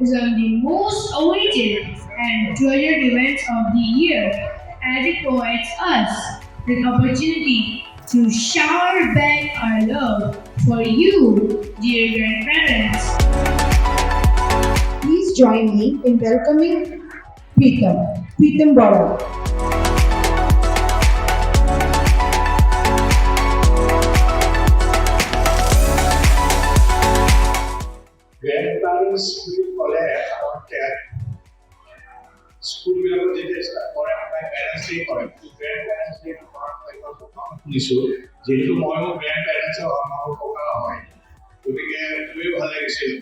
is one of the most awaited and treasured events of the year, as it provides us with opportunity to shower back our love for you, dear grandparents. Please join me in welcoming Preetam Bora. Grandparents will collect about school will have for parents day for grandparents day যেহেতু মই মোৰ গ্ৰেণ্ডপেৰেণ্টছ আমাৰ ককা হয় গতিকে খুবেই ভাল লাগিছিল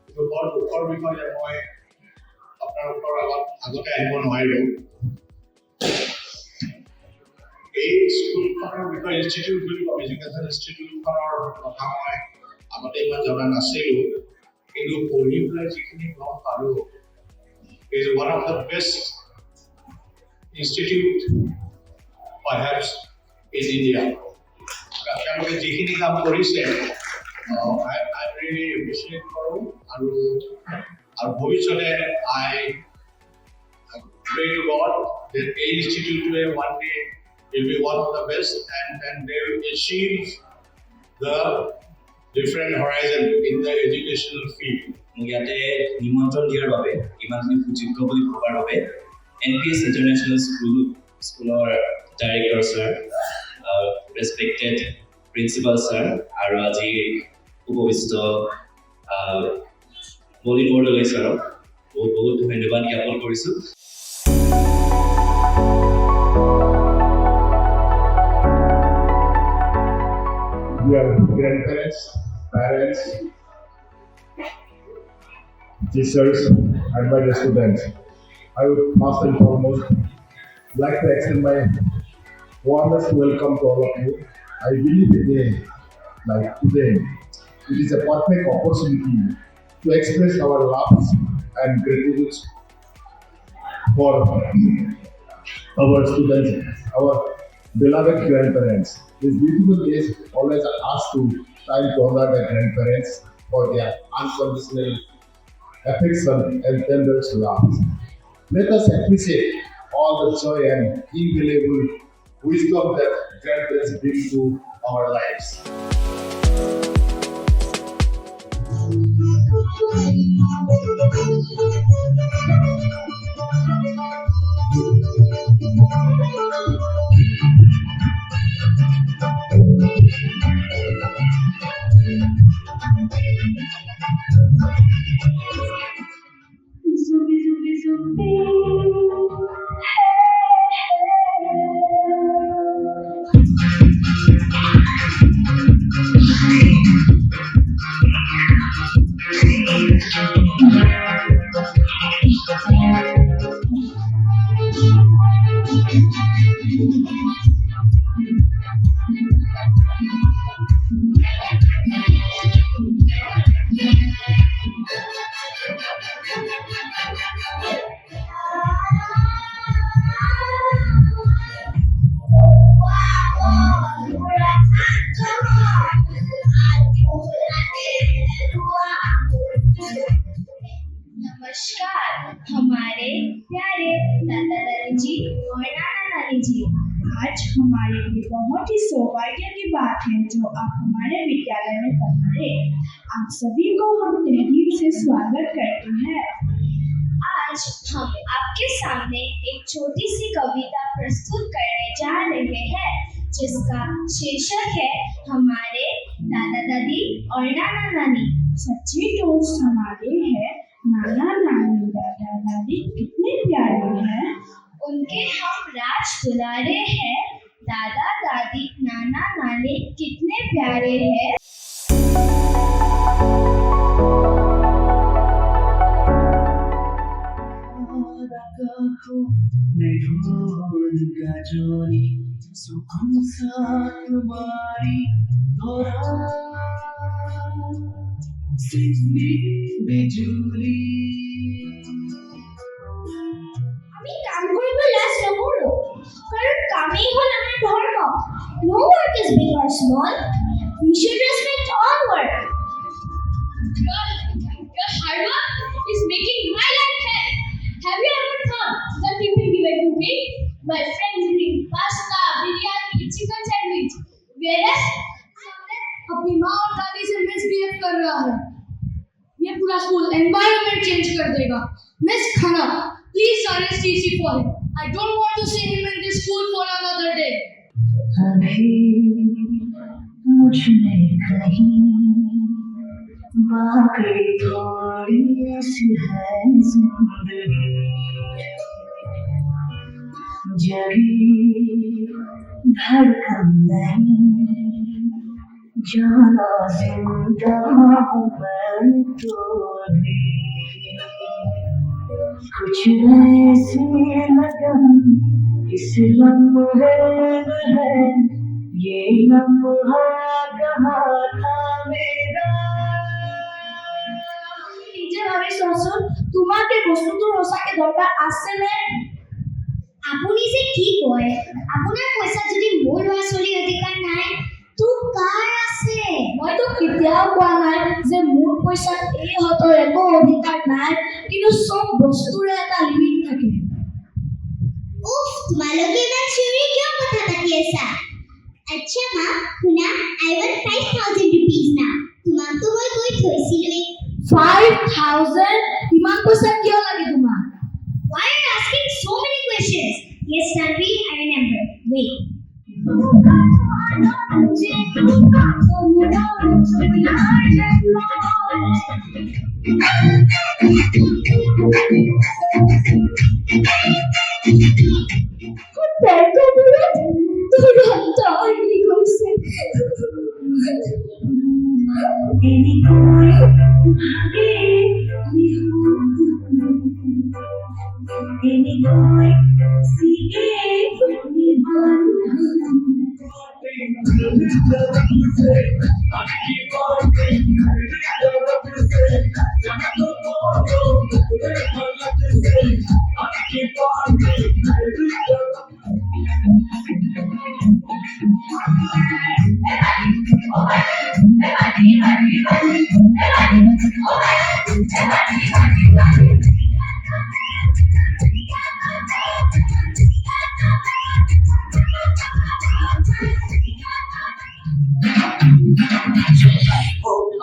কিন্তু বৰ দুখৰ বিষয় যে মই আপোনালোকৰ আগতে আহিব নোৱাৰিলোঁ এই স্কুলখনৰ বিষয়ে ইনষ্টিটিউট বুলি কওঁ এডুকেশ্যন ইনষ্টিটিউটখনৰ কথা মই আগতে ইমান জনা নাছিলোঁ কিন্তু পঢ়ি পেলাই যিখিনি গম পালোঁ is one of the best institute perhaps in India. তেওঁলোকে যিখিনি কাম কৰিছে I really appreciate কৰোঁ আৰু ভৱিষ্যতে I pray to God that এই ইনষ্টিটিউটে one day will be one of the best and they will achieve the different horizon in the educational field. ইয়াতে নিমন্ত্ৰণ দিয়াৰ বাবে ইমানখিনি সুযোগ্য বুলি ভবাৰ বাবে NPS International School স্কুলৰ director sir respected principal sir আৰু আজি উপবিষ্ট মলিন বৰদলৈ ছাৰক বহুত বহুত ধন্যবাদ জ্ঞাপন কৰিছোঁ Dear grandparents, parents, teachers, and my students, I would first and foremost like to extend my warmest welcome to all of you. I believe today, it is a perfect opportunity to express our love and gratitude for our students, our beloved grandparents. These beautiful days always ask to time to honor their grandparents for their unconditional affection and tender love. Let us appreciate all the joy and invaluable wisdom that grandparents bring to our lives. नमस्कार हमारे प्यारे दादा दादी जी और नाना नानी जी आज हमारे लिए बहुत ही सौभाग्य की बात है जो आप हमारे विद्यालय में पधारे आप सभी को हम तहे दिल से स्वागत करते हैं आज हम आपके सामने एक छोटी सी कविता प्रस्तुत करने जा रहे हैं जिसका शीर्षक है हमारे दादा दादी और नाना नानी सच्चे दोस्त हमारे हैं नाना नानी दादा दादी कितने प्यारे हैं उनके हम राज दुलारे हैं दादा दादी नाना नानी कितने प्यारे हैं আমি কাম কৰিব লাজ নকৰো কাৰণ কামেই হ'ল আমাৰ ধৰ্ম no work is big or small we should respect all work your hard work is making my life hell. Have you ever thought that people give it to me? My friends bring pasta, biryani, chicken sandwich. Whereas सामने अपनी माँ और दादी से misbehave कर रहा है. ये पूरा स्कूल एनवायरनमेंट चेंज कर देगा. मिस खाना, please arrest TC for him. I don't want to see him in this school for another day. अभी मुझ में कहीं बाकी थोड़ी सी है जिंदगी जगी धड़कन नहीं जाना जिंदा हूँ मैं तो भी कुछ ऐसी लगन इस लम्हे में है ये लम्हा कहाँ था मेरा টিচার আমি সসুর তোমাকে বস্তুটো ৰসাকে দৰকাৰ আছে নে আপুনি যে কি কয় আপোনাৰ পইচা যদি মোৰ ল'ৰা ছোৱালীৰ অধিকাৰ নাই তো কাৰ আছে মইতো কেতিয়াও কোৱা নাই যে মোৰ পইচা ইহঁতৰ একো অধিকাৰ নাই কিন্তু সব বস্তুৰে এটা লিমিট থাকে উফ তোমালোকে ইমান চিঞৰি কিয় কথা পাতি আছা আচ্ছা মা শুনা I want 5,000 rupees now তোমাকতো মই কৈ থৈছিলোৱে 5,000 ইমান পইচা কিয় লাগে তোমাক Why are you asking so many questions? Yes, Tanvi, I remember. Wait.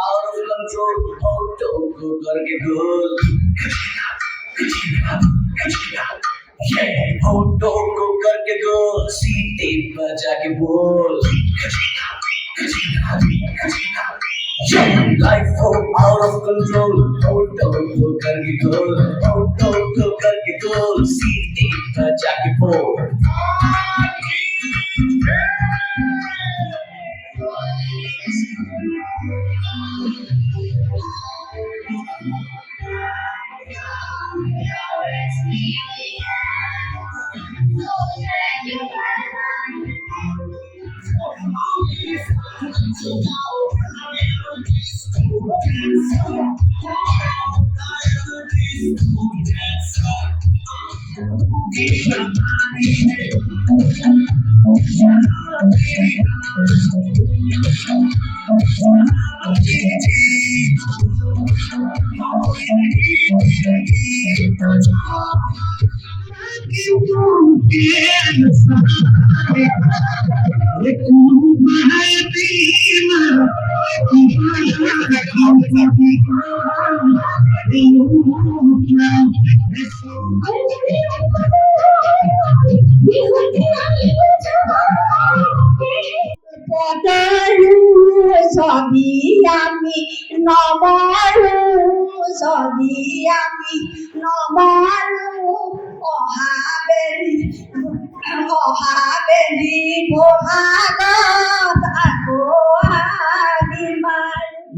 out of control auto को करके गोल ऑटो को करके गोल सीटी बजा के बोल लाइफ हो out of control ऑटो को करके गोल ऑटो को करके गोल सीटी बजा के बोल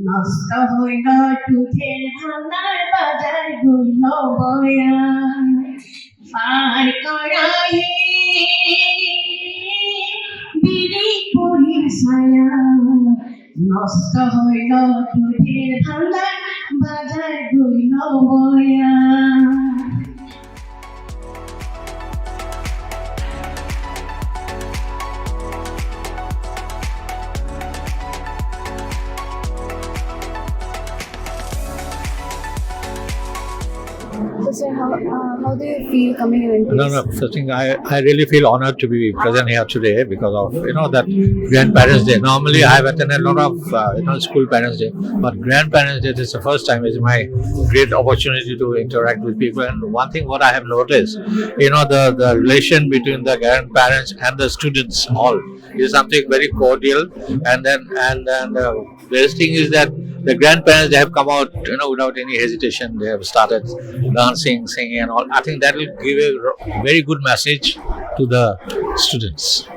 নষ্ট হইল তুঠের ভাঙার বাজার হইল বয়া পার করাই বিড়ি পরি ছায়া নষ্ট হইল তুঠের ভাঙার বাজার হইল বয়া sir, how do you feel coming in NPS? No, first thing, I really feel honored to be present here today because of that Grandparents Day. Normally, I have attended a lot of school Parents Day, but Grandparents Day is the first time. It's my great opportunity to interact with people. And one thing what I have noticed, the relation between the grandparents and the students all is something very cordial. And then the best thing is that the grandparents, they have come out without any hesitation. They have started dancing, singing, and all. I think that will give a very good message to the students.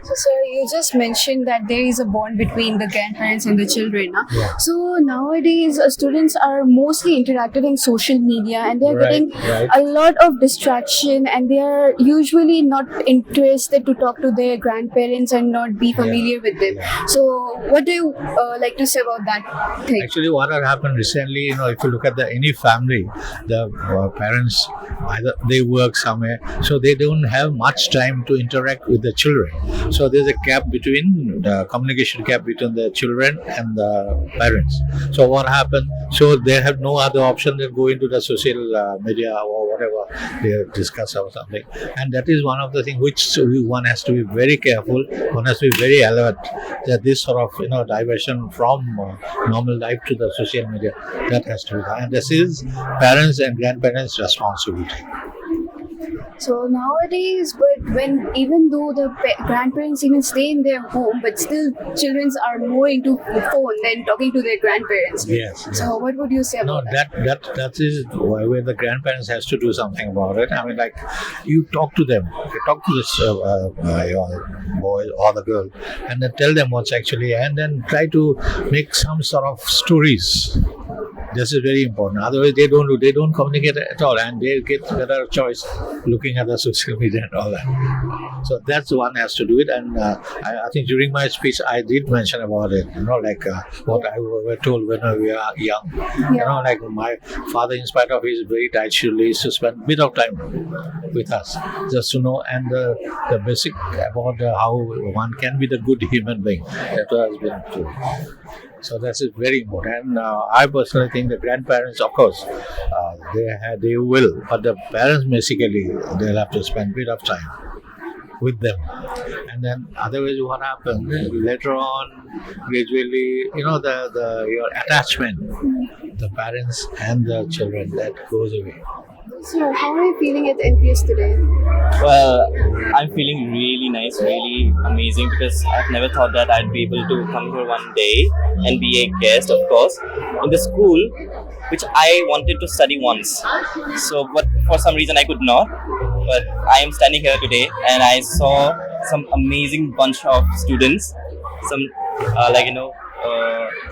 So, sir, you just mentioned that there is a bond between the grandparents and the children. Huh? Yeah. So nowadays, students are mostly interacted in social media, and they are getting Right. a lot of distraction, and they are usually not interested to talk to their grandparents and not be familiar with them. So, what do you like to say about that thing? Actually, what had happened recently, if you look at any family, the parents, either they work somewhere, so they don't have much time to interact with the children. So there's a communication gap between the children and the parents. So what happened? So they have no other option than go into the social media or whatever they discuss or something. And that is one of the things which one has to be very careful. One has to be very alert that this sort of diversion from normal life to the social media, that has to be done. And this is parents and grandparents' responsibility. So nowadays, but even though the grandparents even stay in their home, but still children are more into phone than talking to their grandparents. Yes. So what would you say No, about that? that is where the grandparents has to do something about it. I mean, like, you talk to them, you talk to this your boy or the girl, and then tell them what's actually, and then try to make some sort of stories. This is very important. Otherwise, they don't communicate at all, and they get better choice looking at the social media and all that. So that's one has to do it. And I think during my speech, I did mention about it. What I were told when we were young. Like my father, in spite of his very tight schedule, used to spend a bit of time with us just to know, and the basic about how one can be the good human being. That has been true. So that is very important. And I personally think the grandparents, of course, they will, but the parents basically they'll have to spend a bit of time with them. And then otherwise, what happens later on, gradually, your attachment, the parents and the children, that goes away. So how are you feeling at NPS today? Well, I'm feeling really nice, really amazing, because I've never thought that I'd be able to come here one day and be a guest, of course, in the school which I wanted to study once. So, but for some reason I could not. But I am standing here today and I saw some amazing bunch of students, some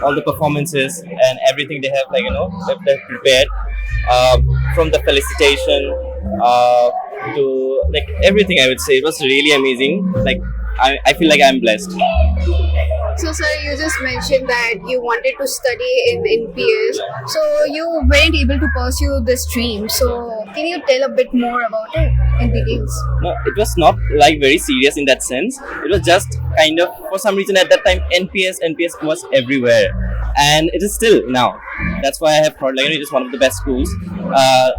all the performances and everything they have they've prepared, from the felicitation to like everything. I would say it was really amazing. Like I feel like I'm blessed. So, sir, you just mentioned that you wanted to study in NPS. So, you weren't able to pursue this dream. So, can you tell a bit more about it in details? No, it was not like very serious in that sense. It was just kind of, for some reason at that time, NPS was everywhere. And it is still now. That's why I have thought it is one of the best schools.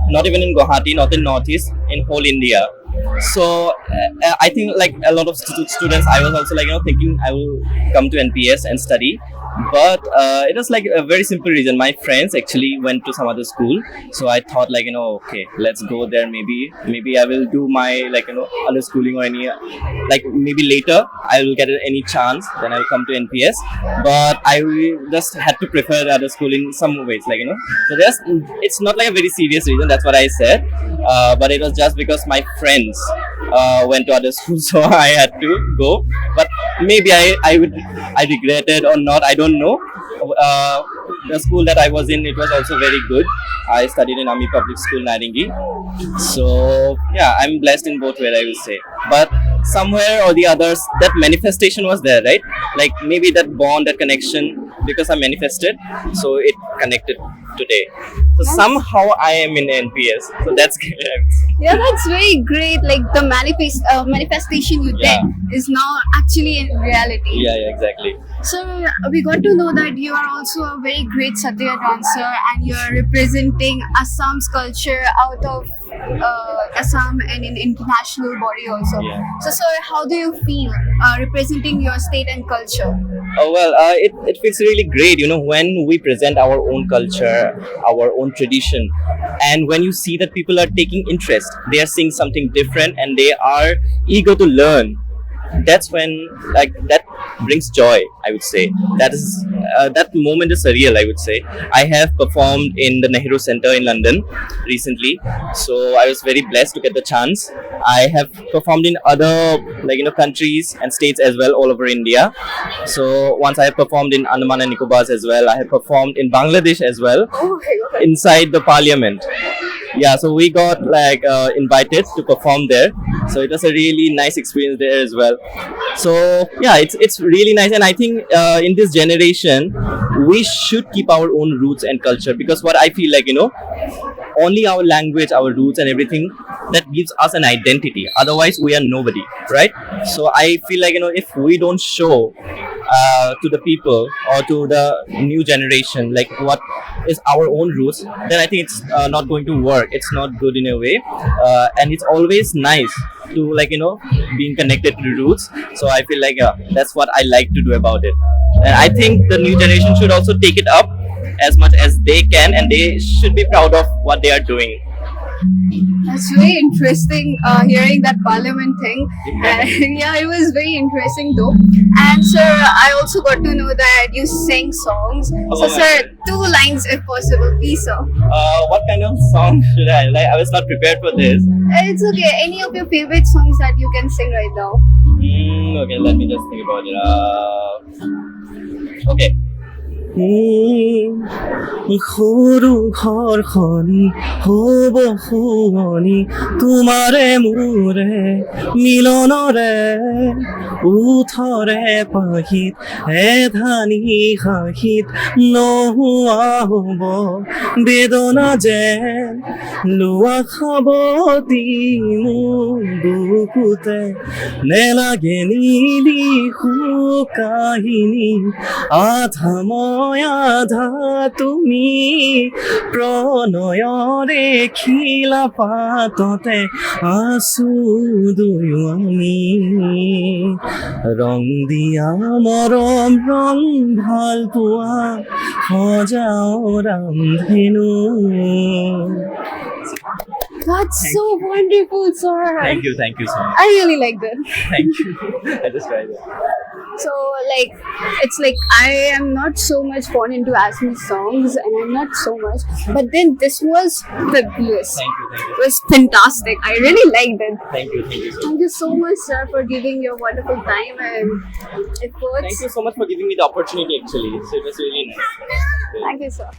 Not even in Guwahati, not in Northeast, in whole India. So I think like a lot of students, I was also thinking I will come to NPS and study, but it was like a very simple reason. My friends actually went to some other school, so I thought okay, let's go there. Maybe I will do my other schooling or any maybe later I will get any chance, then I will come to NPS. But I just had to prefer the other school in some ways, So it's not like a very serious reason. That's what I said, but it was just because my friends went to other schools, so I had to go. But maybe I regret it or not, I don't know. The school that I was in, it was also very good. I studied in Army Public School, Naringi. So yeah, I'm blessed in both ways, I will say. But somewhere or the others, that manifestation was there, right? Like maybe that bond, that connection, because I manifested, so it connected today. So somehow I am in NPS. So that's great. I would say. Yeah, that's very great. Like the manifestation you Yeah. did is now actually in reality. Yeah, exactly. So we got to know that you are also a very great Satya dancer and you are representing Assam's culture out of Assam and in international body also. Yeah. So sir, how do you feel representing your state and culture? Oh well, it feels really great, when we present our own culture, our own tradition, and when you see that people are taking interest, they are seeing something different, and they are eager to learn. That's when that brings joy. I would say that moment is surreal. I would say I have performed in the Nehru Center in London recently, so I was very blessed to get the chance. I have performed in other countries and states as well all over India. So once I have performed in Andaman and Nicobars as well. I have performed in Bangladesh as well, Oh my god. inside the parliament. Yeah, so we got invited to perform there, so it was a really nice experience there as well. So yeah, it's really nice, and I think in this generation we should keep our own roots and culture, because what I feel only our language, our roots and everything, that gives us an identity. Otherwise we are nobody, right? So I feel if we don't show to the people or to the new generation what is our own roots, then I think it's not going to work. It's not good in a way, and it's always nice to being connected to the roots. So I feel that's what I like to do about it, and I think the new generation should also take it up as much as they can, and they should be proud of what they are doing. That's very interesting hearing that parliament thing. And yeah, it was very interesting though. And sir, I also got to know that you sing songs. So sir, 2 lines if possible, please sir. What kind of song should I like? I was not prepared for this. It's okay. Any of your favorite songs that you can sing right now? Okay, let me just think about it. Okay. সৰু ঘৰখনি হ'ব শুৱনি তোমাৰে মোৰে মিলনৰে উঠৰে পাহিত এধানি হাঁহিত নোহোৱা হ'ব বেদনা যেন লোৱা খাবতি মোৰ বুকুতে নেলাগে নিলিখো কাহিনী আধা মই আধা তুমি প্ৰণয়ৰে খিলা পাততে আছো দুয়ো আমি ৰং দিয়া মৰম ৰং ভাল পোৱা সজাও ৰামধেনু That's so wonderful, sir. Thank you so much. I really like that. Thank you. I just tried it. So it's like I am not so much fond into Assamese songs, and I'm not so much. But then this was fabulous. Thank you. It was fantastic. I really liked it. Thank you so much. Thank you so much, sir, for giving your wonderful time and efforts. Thank you so much for giving me the opportunity actually. So it was really nice. Thank you, sir.